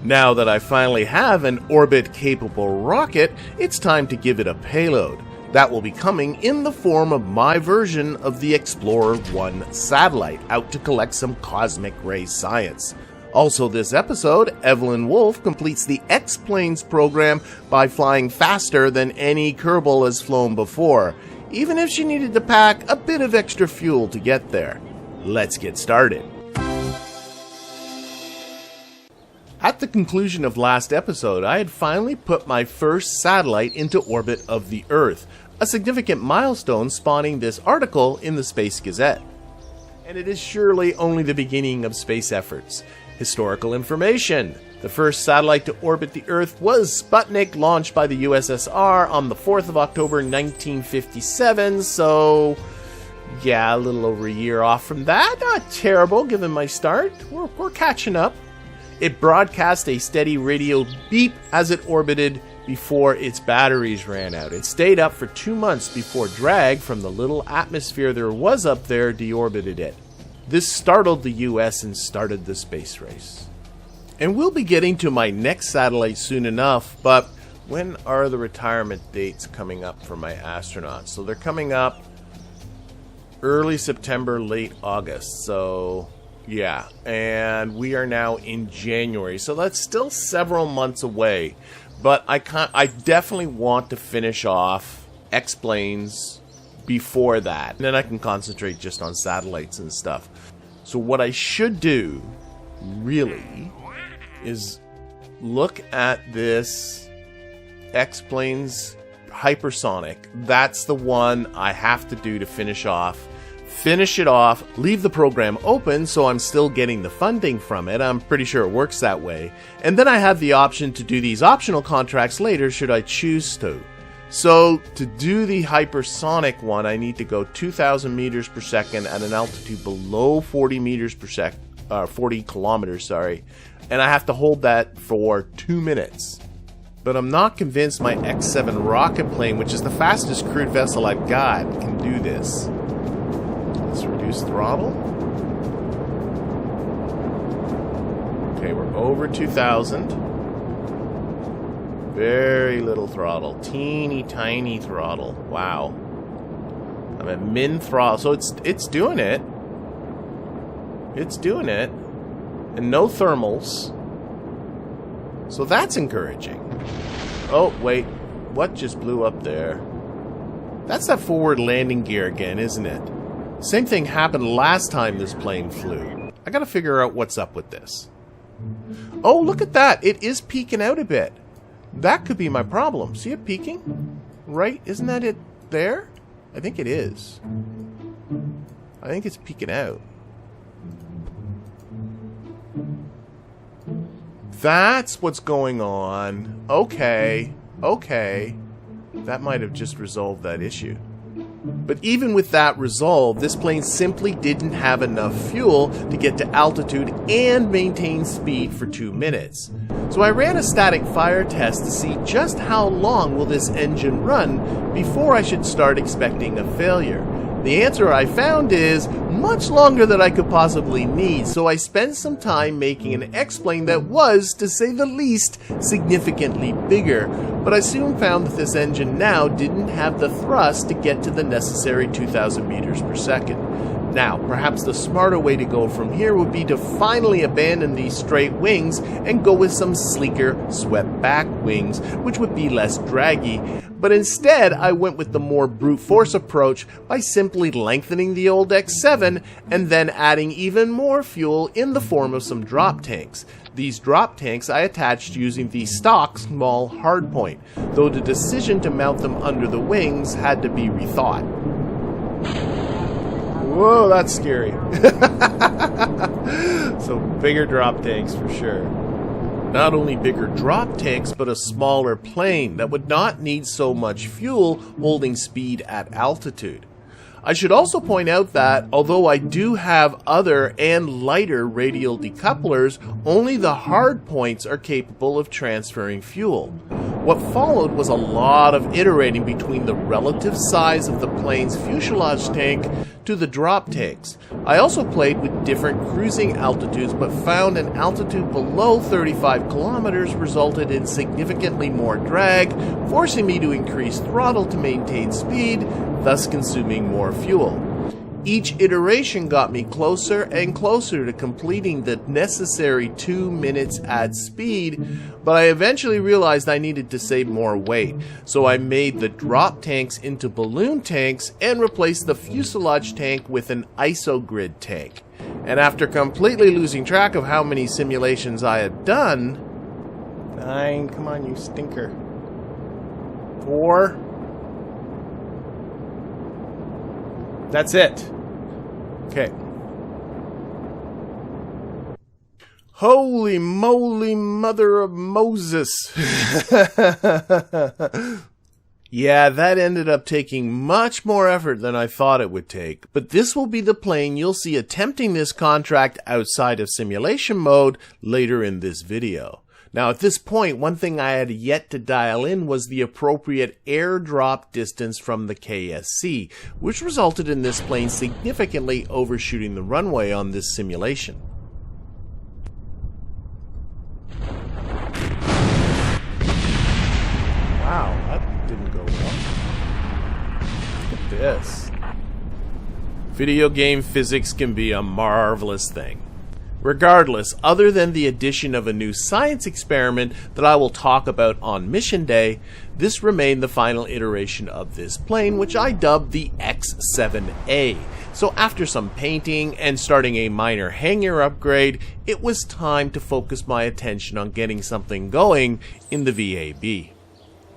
Now that I finally have an orbit-capable rocket, it's time to give it a payload. That will be coming in the form of my version of the Explorer-1 satellite, out to collect some cosmic ray science. Also this episode, Evelyn Wolf completes the X-Planes program by flying faster than any Kerbal has flown before, even if she needed to pack a bit of extra fuel to get there. Let's get started. At the conclusion of last episode, I had finally put my first satellite into orbit of the Earth, a significant milestone spawning this article in the Space Gazette. And it is surely only the beginning of space efforts. Historical information. The first satellite to orbit the Earth was Sputnik, launched by the USSR on the 4th of October 1957, so yeah, a little over a year off from that. Not terrible given my start. We're catching up. It broadcast a steady radio beep as it orbited before its batteries ran out. It stayed up for 2 months before drag from the little atmosphere there was up there deorbited it. This startled the US and started the space race. And we'll be getting to my next satellite soon enough, but when are the retirement dates coming up for my astronauts? So they're coming up early September, late August, so yeah, and we are now in January, so that's still several months away. But I definitely want to finish off X-Planes before that, and then I can concentrate just on satellites and stuff. So what I should do, really, is look at this X-Planes Hypersonic. That's the one I have to do to finish it off, leave the program open so I'm still getting the funding from it. I'm pretty sure it works that way. And then I have the option to do these optional contracts later should I choose to. So to do the hypersonic one, I need to go 2,000 meters per second at an altitude below 40 meters per second, 40 kilometers, sorry. And I have to hold that for 2 minutes. But I'm not convinced my X-7 rocket plane, which is the fastest crewed vessel I've got, can do this. Let's reduce throttle. Okay, we're over 2,000. Very little throttle. Teeny tiny throttle. Wow. I'm at min throttle. So it's doing it. It's doing it. And no thermals. So that's encouraging. Oh, wait. What just blew up there? That's that forward landing gear again, isn't it? Same thing happened last time this plane flew. I gotta figure out what's up with this. Oh, look at that. It is peeking out a bit. That could be my problem. See it peeking? Right? Isn't that it there? I think it is. I think it's peeking out. That's what's going on. Okay. Okay. That might have just resolved that issue. But even with that resolved, this plane simply didn't have enough fuel to get to altitude and maintain speed for 2 minutes. So I ran a static fire test to see just how long will this engine run before I should start expecting a failure. The answer I found is much longer than I could possibly need, so I spent some time making an X-plane that was, to say the least, significantly bigger, but I soon found that this engine now didn't have the thrust to get to the necessary 2,000 meters per second. Now, perhaps the smarter way to go from here would be to finally abandon these straight wings and go with some sleeker, swept-back wings, which would be less draggy. But instead, I went with the more brute force approach by simply lengthening the old X7 and then adding even more fuel in the form of some drop tanks. These drop tanks I attached using the stock small hardpoint, though the decision to mount them under the wings had to be rethought. Whoa, that's scary. So bigger drop tanks for sure. Not only bigger drop tanks, but a smaller plane that would not need so much fuel holding speed at altitude. I should also point out that, although I do have other and lighter radial decouplers, only the hard points are capable of transferring fuel. What followed was a lot of iterating between the relative size of the plane's fuselage tank to the drop tanks. I also played with different cruising altitudes, but found an altitude below 35 kilometers resulted in significantly more drag, forcing me to increase throttle to maintain speed, thus consuming more fuel. Each iteration got me closer and closer to completing the necessary 2 minutes at speed, but I eventually realized I needed to save more weight, so I made the drop tanks into balloon tanks and replaced the fuselage tank with an isogrid tank. And after completely losing track of how many simulations I had done... 9, come on you stinker. 4... That's it. Okay. Holy moly, mother of Moses. Yeah, that ended up taking much more effort than I thought it would take. But this will be the plane you'll see attempting this contract outside of simulation mode later in this video. Now, at this point, one thing I had yet to dial in was the appropriate airdrop distance from the KSC, which resulted in this plane significantly overshooting the runway on this simulation. Wow, that didn't go well. Look at this. Video game physics can be a marvelous thing. Regardless, other than the addition of a new science experiment that I will talk about on mission day, this remained the final iteration of this plane, which I dubbed the X7A. So after some painting and starting a minor hangar upgrade, it was time to focus my attention on getting something going in the VAB.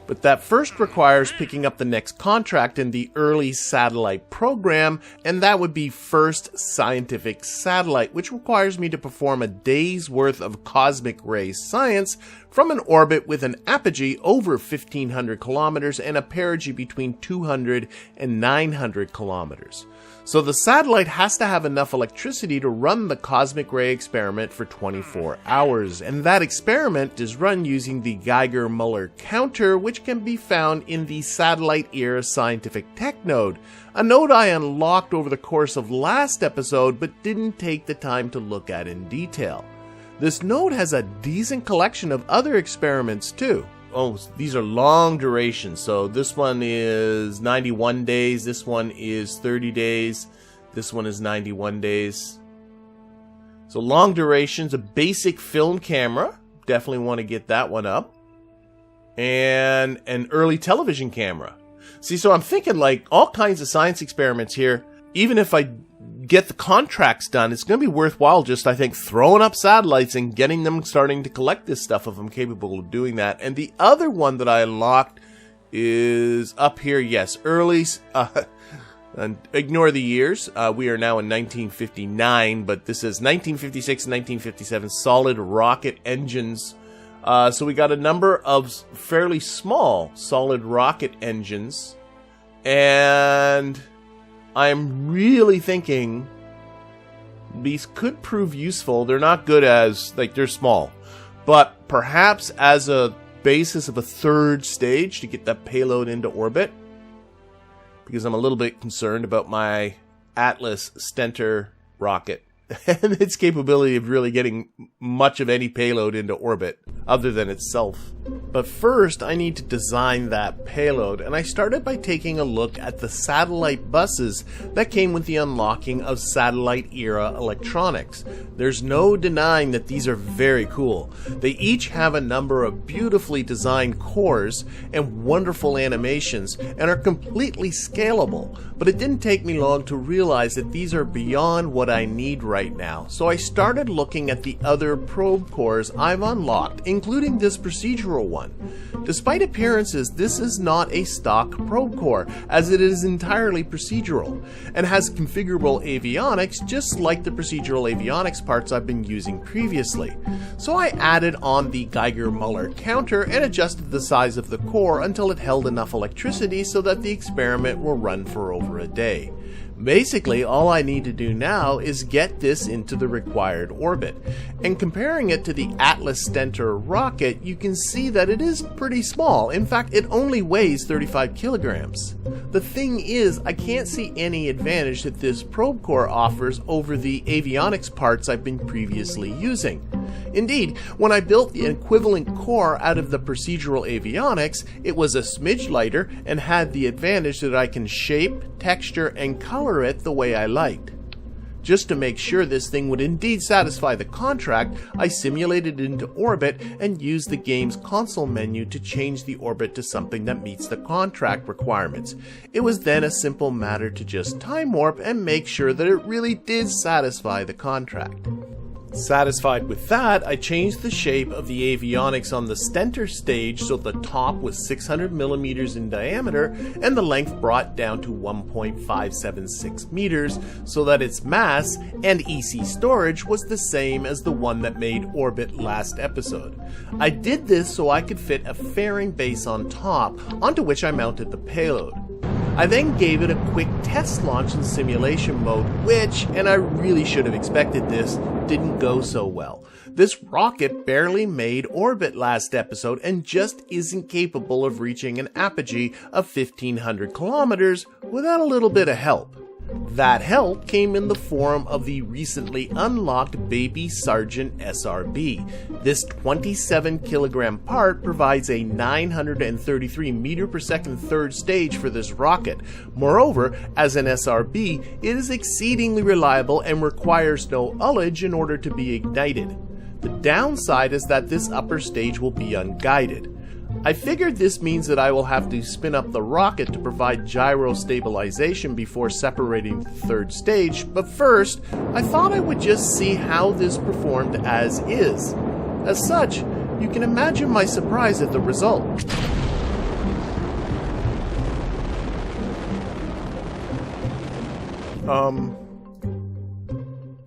But that first requires picking up the next contract in the early satellite program, and that would be First Scientific Satellite, which requires me to perform a day's worth of cosmic ray science from an orbit with an apogee over 1,500 kilometers and a perigee between 200 and 900 kilometers. So the satellite has to have enough electricity to run the cosmic ray experiment for 24 hours, and that experiment is run using the Geiger-Müller counter, which can be found in the Satellite Era Scientific Tech node, a node I unlocked over the course of last episode but didn't take the time to look at in detail. This node has a decent collection of other experiments too. Oh, these are long durations. So this one is 91 days. This one is 30 days. This one is 91 days. So long durations, a basic film camera. Definitely want to get that one up. And an early television camera. See, so I'm thinking like all kinds of science experiments here. Even if I get the contracts done, it's going to be worthwhile just, I think, throwing up satellites and getting them starting to collect this stuff if I'm capable of doing that. And the other one that I unlocked is up here, yes, early, and ignore the years. We are now in 1959, but this is 1956 and 1957 solid rocket engines. So we got a number of fairly small solid rocket engines, and I'm really thinking these could prove useful. They're not good as, like, they're small, but perhaps as a basis of a third stage to get that payload into orbit, because I'm a little bit concerned about my Atlas Stentor rocket and its capability of really getting much of any payload into orbit other than itself. But first, I need to design that payload, and I started by taking a look at the satellite buses that came with the unlocking of satellite-era electronics. There's no denying that these are very cool. They each have a number of beautifully designed cores and wonderful animations, and are completely scalable, but it didn't take me long to realize that these are beyond what I need right now. So I started looking at the other probe cores I've unlocked, including this procedural one. Despite appearances, this is not a stock probe core, as it is entirely procedural, and has configurable avionics just like the procedural avionics parts I've been using previously. So I added on the Geiger-Müller counter and adjusted the size of the core until it held enough electricity so that the experiment will run for over a day. Basically, all I need to do now is get this into the required orbit. And comparing it to the Atlas Stentor rocket, you can see that it is pretty small. In fact, it only weighs 35 kilograms. The thing is, I can't see any advantage that this probe core offers over the avionics parts I've been previously using. Indeed, when I built the equivalent core out of the procedural avionics, it was a smidge lighter and had the advantage that I can shape, texture, and color it the way I liked. Just to make sure this thing would indeed satisfy the contract, I simulated it into orbit and used the game's console menu to change the orbit to something that meets the contract requirements. It was then a simple matter to just time warp and make sure that it really did satisfy the contract. Satisfied with that, I changed the shape of the avionics on the Stentor stage so the top was 600 millimeters in diameter and the length brought down to 1.576 meters so that its mass and EC storage was the same as the one that made orbit last episode. I did this so I could fit a fairing base on top, onto which I mounted the payload. I then gave it a quick test launch in simulation mode, which, and I really should have expected this, didn't go so well. This rocket barely made orbit last episode and just isn't capable of reaching an apogee of 1,500 kilometers without a little bit of help. That help came in the form of the recently unlocked Baby Sergeant SRB. This 27 kilogram part provides a 933 meter per second third stage for this rocket. Moreover, as an SRB, it is exceedingly reliable and requires no ullage in order to be ignited. The downside is that this upper stage will be unguided. I figured this means that I will have to spin up the rocket to provide gyro stabilization before separating the third stage, but first, I thought I would just see how this performed as is. As such, you can imagine my surprise at the result.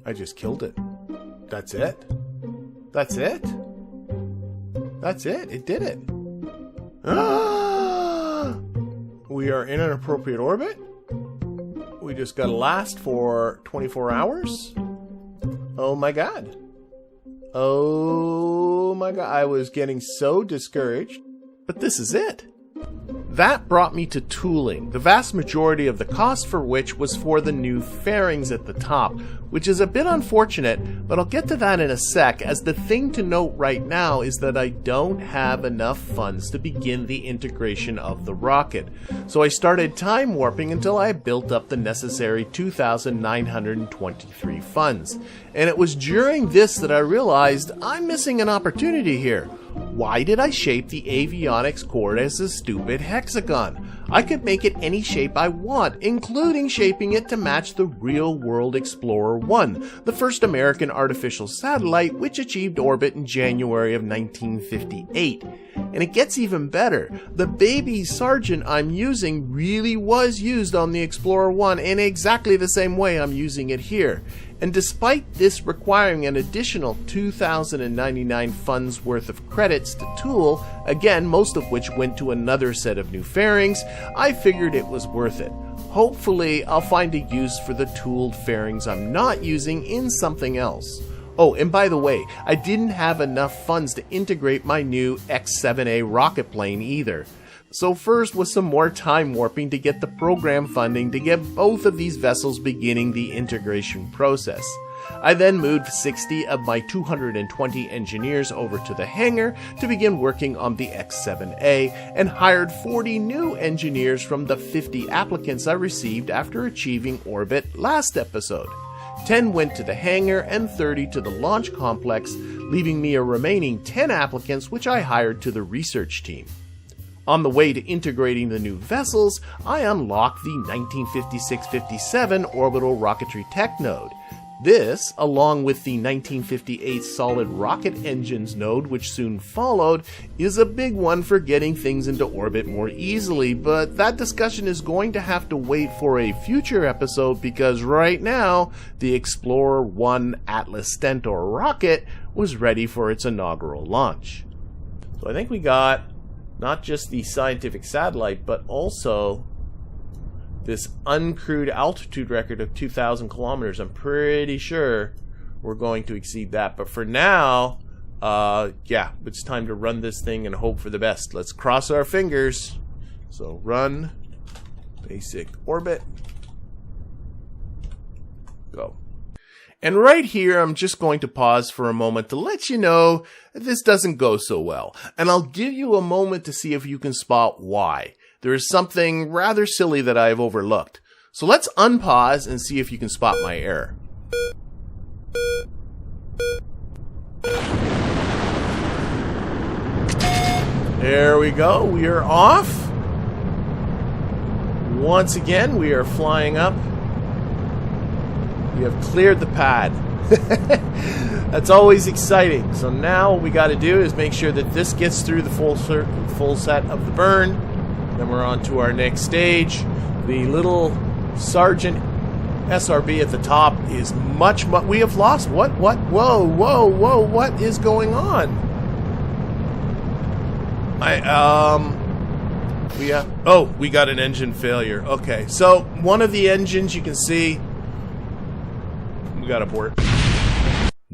I just killed it. That's it? That's it? That's it. It did it. We are in an appropriate orbit. We just gotta last for 24 hours. Oh my god. Oh my god. I was getting so discouraged. But this is it. That brought me to tooling, the vast majority of the cost for which was for the new fairings at the top, which is a bit unfortunate, but I'll get to that in a sec, as the thing to note right now is that I don't have enough funds to begin the integration of the rocket. So I started time warping until I built up the necessary 2,923 funds. And it was during this that I realized I'm missing an opportunity here. Why did I shape the avionics core as a stupid hexagon? I could make it any shape I want, including shaping it to match the real-world Explorer 1, the first American artificial satellite which achieved orbit in January of 1958. And it gets even better. The Baby Sergeant I'm using really was used on the Explorer 1 in exactly the same way I'm using it here. And despite this requiring an additional 2,099 funds worth of credits to tool, again most of which went to another set of new fairings, I figured it was worth it. Hopefully I'll find a use for the tooled fairings I'm not using in something else. Oh, and by the way, I didn't have enough funds to integrate my new X-7A rocket plane either. So first was some more time warping to get the program funding to get both of these vessels beginning the integration process. I then moved 60 of my 220 engineers over to the hangar to begin working on the X-7A and hired 40 new engineers from the 50 applicants I received after achieving orbit last episode. 10 went to the hangar and 30 to the launch complex, leaving me a remaining 10 applicants which I hired to the research team. On the way to integrating the new vessels, I unlocked the 1956-57 Orbital Rocketry Tech node. This, along with the 1958 Solid Rocket Engines node which soon followed, is a big one for getting things into orbit more easily, but that discussion is going to have to wait for a future episode because right now, the Explorer 1 Atlas Stentor rocket was ready for its inaugural launch. So I think we got not just the scientific satellite, but also this uncrewed altitude record of 2,000 kilometers. I'm pretty sure we're going to exceed that. But for now, yeah, it's time to run this thing and hope for the best. Let's cross our fingers. So run basic orbit. Go. And right here, I'm just going to pause for a moment to let you know that this doesn't go so well. And I'll give you a moment to see if you can spot why. There is something rather silly that I've overlooked. So let's unpause and see if you can spot my error. There we go. We are off. Once again, we are flying up. We have cleared the pad. That's always exciting. So now what we got to do is make sure that this gets through the full set of the burn. Then we're on to our next stage. The little Sergeant SRB at the top is much. We have lost. What? Whoa! What is going on? We got an engine failure. Okay, so one of the engines you can see. We got a port.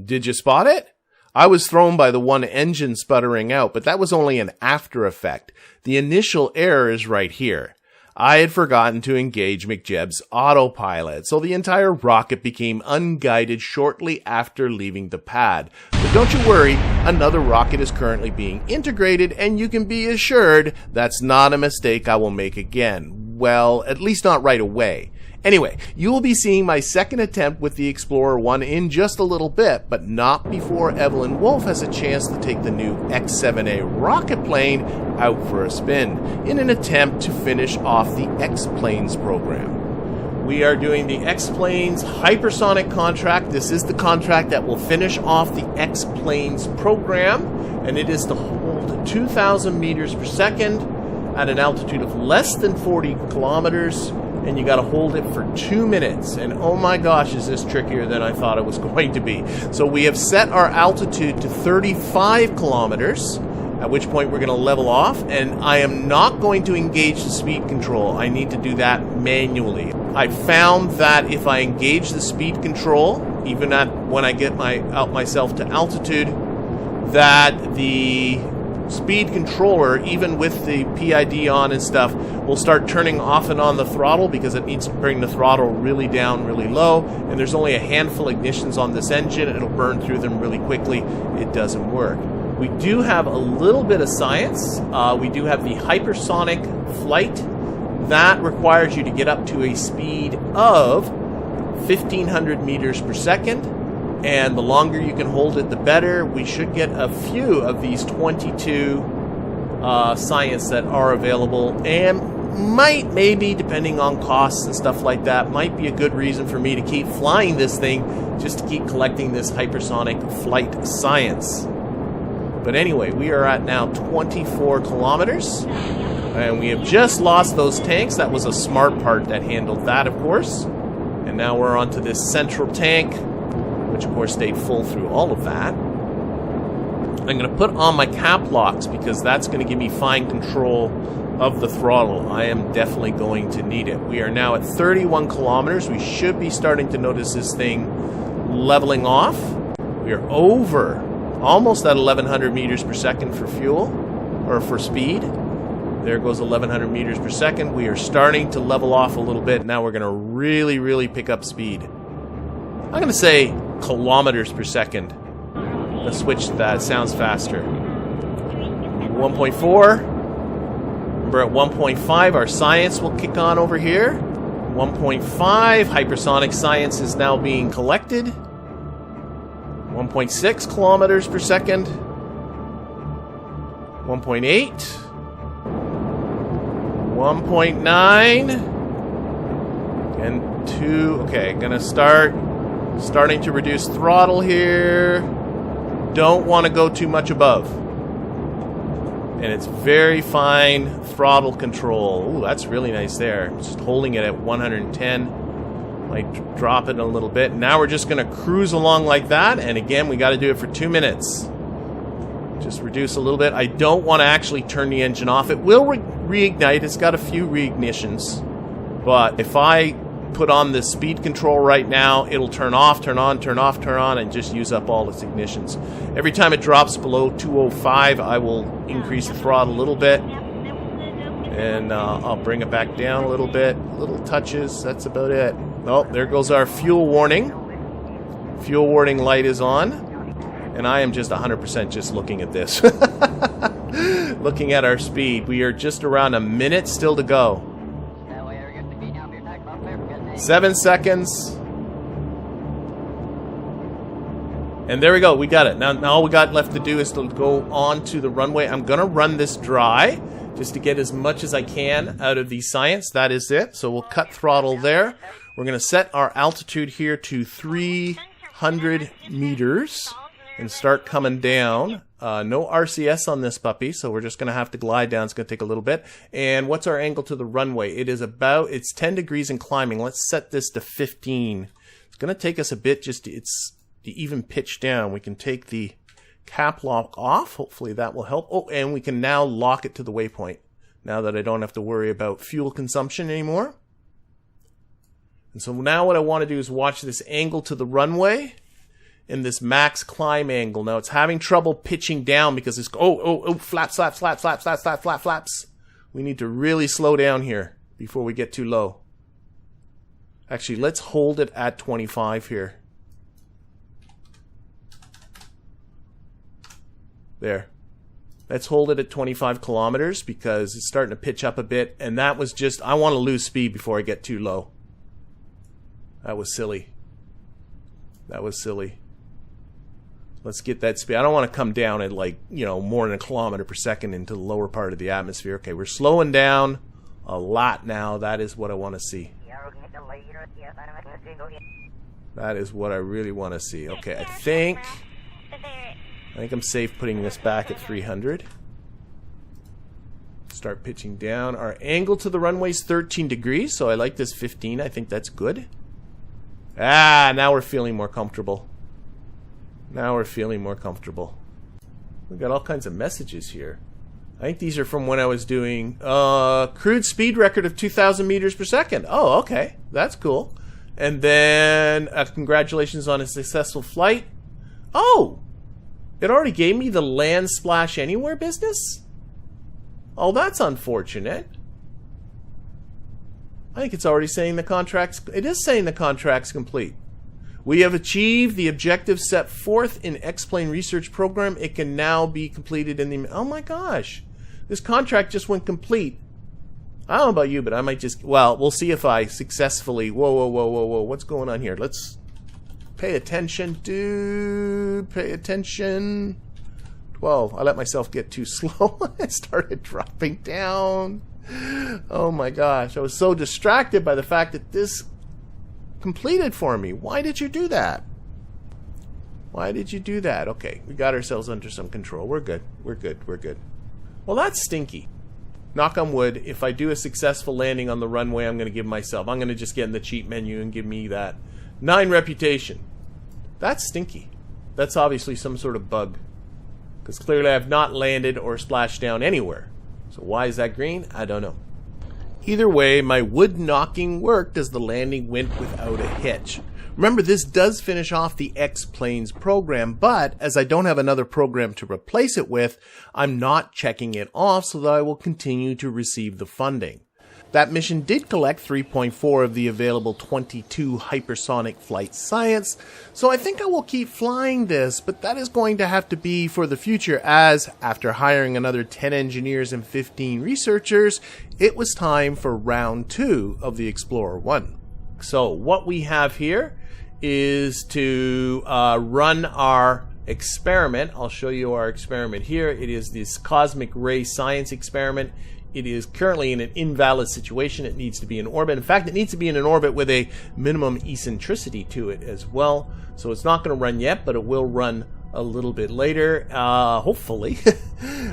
Did you spot it? I was thrown by the one engine sputtering out, but that was only an after effect. The initial error is right here. I had forgotten to engage McJeb's autopilot, so the entire rocket became unguided shortly after leaving the pad. But don't you worry, another rocket is currently being integrated, and you can be assured that's not a mistake I will make again. Well, at least not right away. Anyway, you will be seeing my second attempt with the Explorer 1 in just a little bit, but not before Evelyn Wolf has a chance to take the new X-7A rocket plane out for a spin in an attempt to finish off the X-Planes program. We are doing the X-Planes Hypersonic contract. This is the contract that will finish off the X-Planes program, and it is to hold 2,000 meters per second at an altitude of less than 40 kilometers. And you got to hold it for 2 minutes. And oh my gosh, is this trickier than I thought it was going to be. So we have set our altitude to 35 kilometers, at which point we're going to level off. And I am not going to engage the speed control. I need to do that manually. I found that if I engage the speed control, even when I get myself to altitude, that the speed controller, even with the PID on and stuff, will start turning off and on the throttle because it needs to bring the throttle really down, really low. And there's only a handful of ignitions on this engine. It'll burn through them really quickly. It doesn't work. We do have a little bit of science. We do have the hypersonic flight. That requires you to get up to a speed of 1,500 meters per second. And the longer you can hold it, the better. We should get a few of these 22 science that are available, and maybe, depending on costs and stuff like that, might be a good reason for me to keep flying this thing, just to keep collecting this hypersonic flight science. But anyway, we are at now 24 kilometers, and we have just lost those tanks. That was a smart part that handled that, of course. And now we're onto this central tank, which of course stayed full through all of that. I'm going to put on my cap locks because that's going to give me fine control of the throttle. I am definitely going to need it. We are now at 31 kilometers. We should be starting to notice this thing leveling off. We are over, almost at 1,100 meters per second for fuel, or for speed. There goes 1,100 meters per second. We are starting to level off a little bit. Now we're going to really pick up speed. I'm going to say kilometers per second. Let's switch to that. It sounds faster. 1.4. We're at 1.5. Our science will kick on over here. 1.5. Hypersonic science is now being collected. 1.6 kilometers per second. 1.8. 1.9. And 2. Okay, gonna starting to reduce throttle here. Don't want to go too much above. And it's very fine throttle control. Ooh, that's really nice there. Just holding it at 110. Might drop it a little bit. Now we're just going to cruise along like that. And again, we got to do it for 2 minutes. Just reduce a little bit. I don't want to actually turn the engine off. It will reignite. It's got a few reignitions. But if I put on this speed control right now, it'll turn off, turn on, turn off, turn on, and just use up all its ignitions. Every time it drops below 205, I will increase the throttle a little bit. And I'll bring it back down a little bit. Little touches, that's about it. Oh, there goes our fuel warning. Fuel warning light is on. And I am just 100% just looking at this. Looking at our speed. We are just around a minute still to go. 7 seconds. And there we go. We got it. Now all we got left to do is to go on to the runway. I'm going to run this dry just to get as much as I can out of the science. That is it. So we'll cut throttle there. We're going to set our altitude here to 300 meters and start coming down. No RCS on this puppy, so we're just going to have to glide down. It's going to take a little bit. And what's our angle to the runway? It's 10 degrees and climbing. Let's set this to 15. It's going to take us a bit just to even pitch down. We can take the cap lock off. Hopefully that will help. Oh, and we can now lock it to the waypoint now that I don't have to worry about fuel consumption anymore. And so now what I want to do is watch this angle to the runway in this max climb angle. Now it's having trouble pitching down because it's flaps. We need to really slow down here before we get too low. Actually, let's hold it at 25 here. There. Let's hold it at 25 kilometers because it's starting to pitch up a bit, and that was just, I want to lose speed before I get too low. That was silly. That was silly. Let's get that speed. I don't want to come down at more than a kilometer per second into the lower part of the atmosphere. Okay, we're slowing down a lot now. That is what I want to see. That is what I really want to see. Okay, I think I'm safe putting this back at 300. Start pitching down. Our angle to the runway is 13 degrees, so I like this 15. I think that's good. Now we're feeling more comfortable. Now we're feeling more comfortable. We've got all kinds of messages here. I think these are from when I was doing crude speed record of 2,000 meters per second. Oh, okay. That's cool. And then congratulations on a successful flight. Oh! It already gave me the land splash anywhere business? Oh, that's unfortunate. I think it's already saying the contract's... It is saying the contract's complete. We have achieved the objective set forth in X-Plane Research Program. It can now be completed in the... Oh my gosh. This contract just went complete. I don't know about you, but I might just... Well, we'll see if I successfully... Whoa. What's going on here? Let's... Pay attention, dude. Pay attention. 12. I let myself get too slow. I started dropping down. Oh my gosh. I was so distracted by the fact that this completed for me. Why did you do that? Why did you do that? Okay, we got ourselves under some control. We're good. We're good. We're good. Well, that's stinky. Knock on wood, if I do a successful landing on the runway, I'm going to give myself... I'm going to just get in the cheat menu and give me that 9 reputation. That's stinky. That's obviously some sort of bug. Because clearly I have not landed or splashed down anywhere. So why is that green? I don't know. Either way, my wood knocking worked as the landing went without a hitch. Remember, this does finish off the X-Planes program, but as I don't have another program to replace it with, I'm not checking it off so that I will continue to receive the funding. That mission did collect 3.4 of the available 22 hypersonic flight science, so I think I will keep flying this, but that is going to have to be for the future as, after hiring another 10 engineers and 15 researchers, it was time for round 2 of the Explorer 1. So what we have here is to run our experiment. I'll show you our experiment here. It is this cosmic ray science experiment. It is currently in an invalid situation. It needs to be in orbit. In fact, it needs to be in an orbit with a minimum eccentricity to it as well. So it's not going to run yet, but it will run a little bit later, hopefully.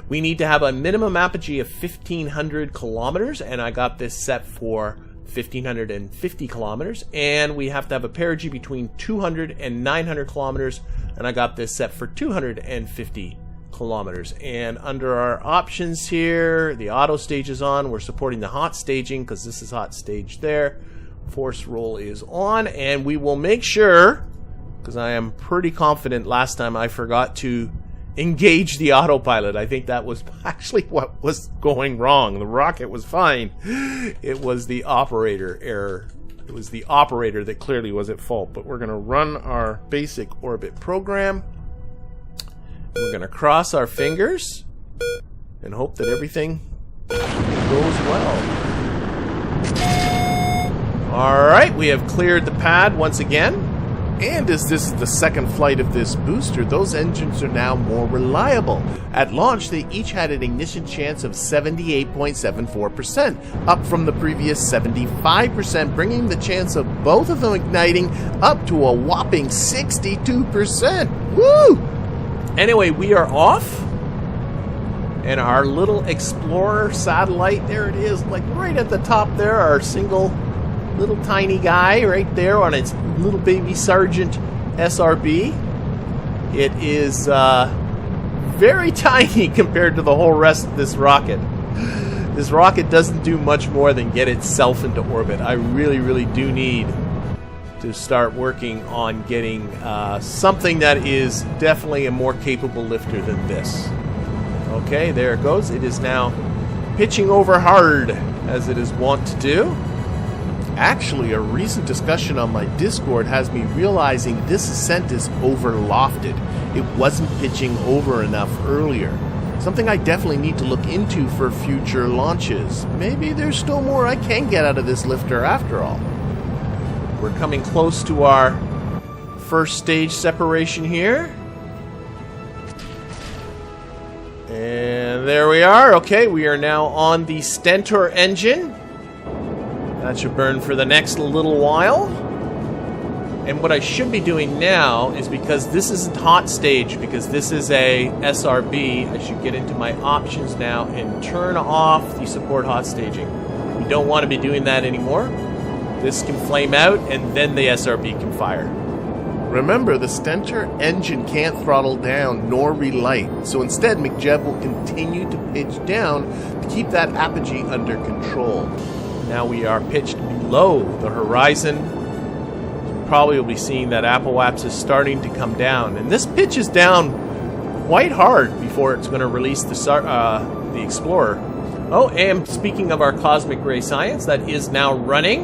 We need to have a minimum apogee of 1,500 kilometers, and I got this set for 1,550 kilometers. And we have to have a perigee between 200 and 900 kilometers, and I got this set for 250 kilometers. kilometers. And under our options here, the auto stage is on. We're supporting the hot staging because this is hot stage there. Force roll is on, and we will make sure, because I am pretty confident last time I forgot to engage the autopilot. I think that was actually what was going wrong. The rocket was fine. It was the operator error. It was the operator that clearly was at fault. But we're going to run our basic orbit program. We're going to cross our fingers and hope that everything goes well. Alright, we have cleared the pad once again. And as this is the second flight of this booster, those engines are now more reliable. At launch, they each had an ignition chance of 78.74%, up from the previous 75%, bringing the chance of both of them igniting up to a whopping 62%. Woo! Anyway, we are off. And our little Explorer satellite, there it is, like right at the top there, our single little tiny guy right there on its little baby Sergeant SRB. It is very tiny compared to the whole rest of this rocket. This rocket doesn't do much more than get itself into orbit. I really do need to start working on getting something that is definitely a more capable lifter than this. Okay, there it goes. It is now pitching over hard, as it is wont to do. Actually, a recent discussion on my Discord has me realizing this ascent is over-lofted. It wasn't pitching over enough earlier. Something I definitely need to look into for future launches. Maybe there's still more I can get out of this lifter after all. We're coming close to our first stage separation here. And there we are. Okay, we are now on the Stentor engine. That should burn for the next little while. And what I should be doing now is, because this isn't hot stage, because this is a SRB, I should get into my options now and turn off the support hot staging. We don't want to be doing that anymore. This can flame out and then the SRB can fire. Remember, the Stentor engine can't throttle down nor relight, so instead McJeb will continue to pitch down to keep that apogee under control. Now we are pitched below the horizon. You probably will be seeing that apoapsis is starting to come down. And this pitches down quite hard before it's going to release the Explorer. Oh, and speaking of our cosmic ray science, that is now running.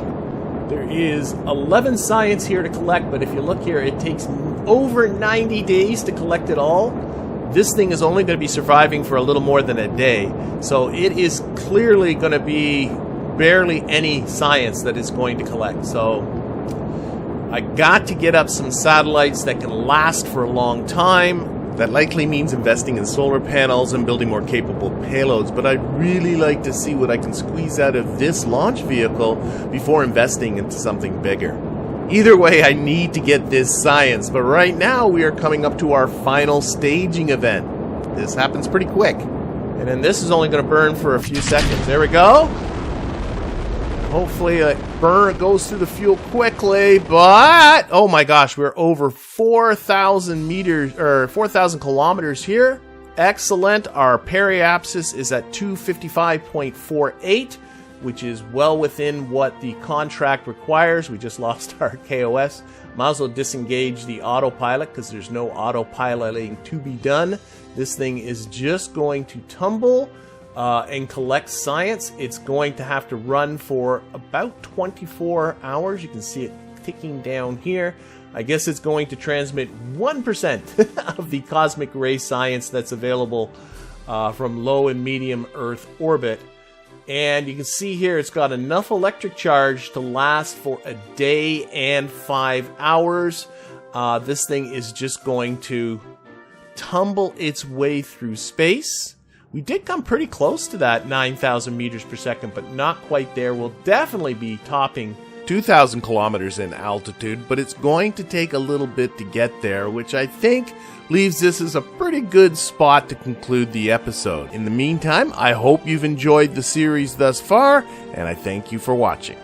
There is 11 science here to collect, but if you look here, it takes over 90 days to collect it all. This thing is only going to be surviving for a little more than a day. So it is clearly going to be barely any science that is going to collect. So I got to get up some satellites that can last for a long time. That likely means investing in solar panels and building more capable payloads, but I'd really like to see what I can squeeze out of this launch vehicle before investing into something bigger. Either way, I need to get this science, but right now we are coming up to our final staging event. This happens pretty quick. And then this is only going to burn for a few seconds. There we go. Hopefully it goes through the fuel quickly, but oh my gosh, we're over 4,000 meters or 4,000 kilometers here. Excellent. Our periapsis is at 255.48, which is well within what the contract requires. We just lost our KOS. Might as well disengage the autopilot because there's no autopiloting to be done. This thing is just going to tumble and collect science. It's going to have to run for about 24 hours. You can see it ticking down here. I guess it's going to transmit 1% of the cosmic ray science that's available from low and medium Earth orbit. And you can see here it's got enough electric charge to last for a day and 5 hours. This thing is just going to tumble its way through space. We did come pretty close to that 9,000 meters per second, but not quite there. We'll definitely be topping 2,000 kilometers in altitude, but it's going to take a little bit to get there, which I think leaves this as a pretty good spot to conclude the episode. In the meantime, I hope you've enjoyed the series thus far, and I thank you for watching.